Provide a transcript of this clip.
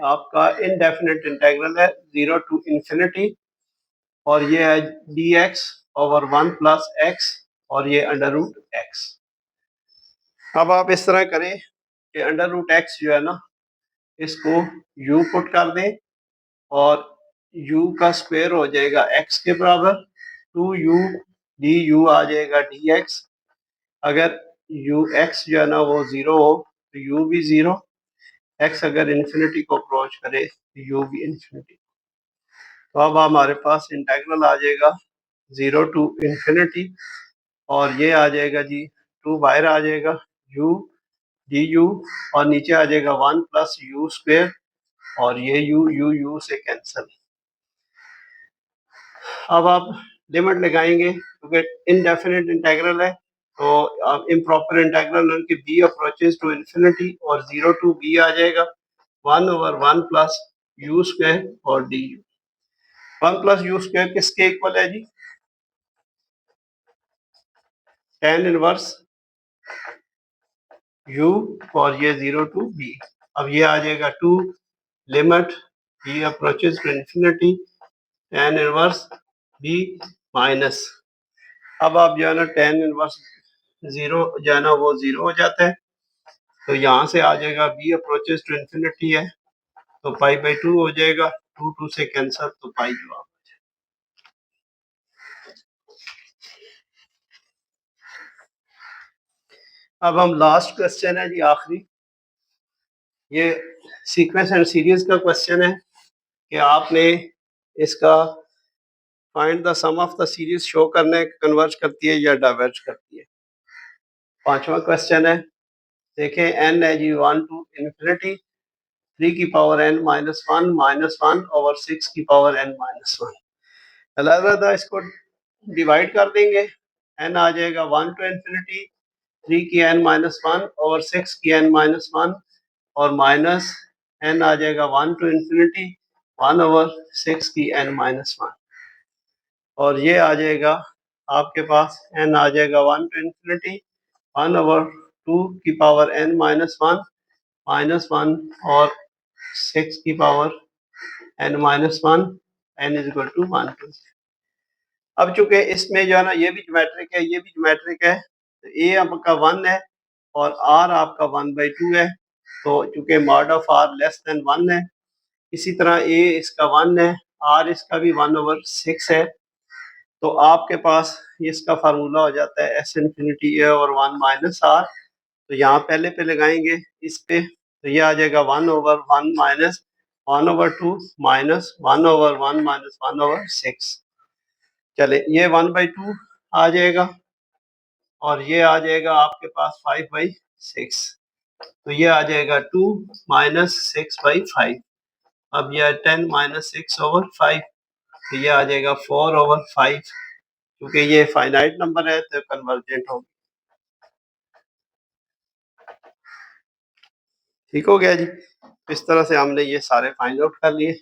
आपका indefinite integral है 0 to infinity, और ये है dx ओवर 1 प्लस x, और ये अंडर रूट x। अब आप इस तरह करें कि अंडर रूट x जो है ना, इसको u पुट कर दें और u का स्क्वायर हो जाएगा x के बराबर, 2u du आ जाएगा dx। अगर x जो है ना वो 0 हो तो u भी 0, x अगर इन्फिनिटी को अप्रोच करे तो u भी इन्फिनिटी। तो अब हमारे पास इंटेग्रल आ जाएगा 0 to इंफिनिटी, और ये आ जाएगा जी 2 बाहर आ जाएगा, u du, और नीचे आ जाएगा 1 प्लस u स्क्वायर, और ये u से कैंसिल। अब आप लिमिट लगाएंगे क्योंकि इनडेफिनेट इंटेग्रल है, तो इम्प्रॉपर इंटेग्रल कि b अप्रोचेस टू इंफिनिटी, और 0 to b आ जाएगा 1 ओवर 1 प्लस u स्क्वायर और du। 1 प्लस यू स्क्वायर किसके इक्वल है जी? tan इनवर्स u, और ये 0 to b। अब ये आ जाएगा 2 limit b approaches to infinity tan inverse b minus, अब आप जो है ना tan इनवर्स 0 जो है ना वो 0 हो जाता है, तो यहाँ से आ जाएगा b अप्रोचेस टू इंफिनिटी है तो पाई बाई 2 हो जाएगा, 2 से कैंसिल, तो पाई जवाब। अब हम लास्ट क्वेश्चन है जी, आखिरी, ये सीक्वेंस एंड सीरीज का क्वेश्चन है कि आपने इसका find the sum of the series show करना है, कन्वर्ज करती है या डाइवर्ज करती है। पांचवा क्वेश्चन है, देखें n है जी 1 to इंफिनिटी 3 की power n minus one over 6 की पावर n माइनस वन। अलग इसको डिवाइड कर देंगे, n आ जाएगा 1 to इंफिनिटी 3 की n माइनस वन ओवर 6 की n माइनस वन, और माइनस n आ जाएगा 1 to इंफिनिटी 1 ओवर 6 की n माइनस वन, और ये आ जाएगा आपके पास n आ जाएगा 1 to इंफिनिटी 1 ओवर 2 की पावर n माइनस वन और 6 की power n minus one, n is equal to 1 to। अब चूंकि इसमें जो है ना ये भी ज्योमेट्रिक है, ये भी ज्योमेट्रिक है, तो a आपका 1 है और r आपका 1/2 है, तो चूंकि mod of r less than 1 है, इसी तरह a इसका 1 है, r इसका भी 1 ओवर 6 है, तो आपके पास इसका फार्मूला हो जाता है s इंफिनिटी a और 1 माइनस r। तो यहाँ पहले पे लगाएंगे इस पे, तो ये आ जाएगा 1 over 1 minus 1 over 2 minus 1 over 1 minus 1 over 6। चले ये 1/2 आ जाएगा, और ये आ जाएगा आपके पास 5/6, तो ये आ जाएगा 2 माइनस 6/5। अब यह 10 माइनस 6 ओवर 5, तो ये आ जाएगा 4 ओवर 5, क्योंकि ये फाइनाइट नंबर है तो कन्वर्जेंट होगी। ठीक हो गया जी, इस तरह से हमने ये सारे फाइंड आउट कर लिए।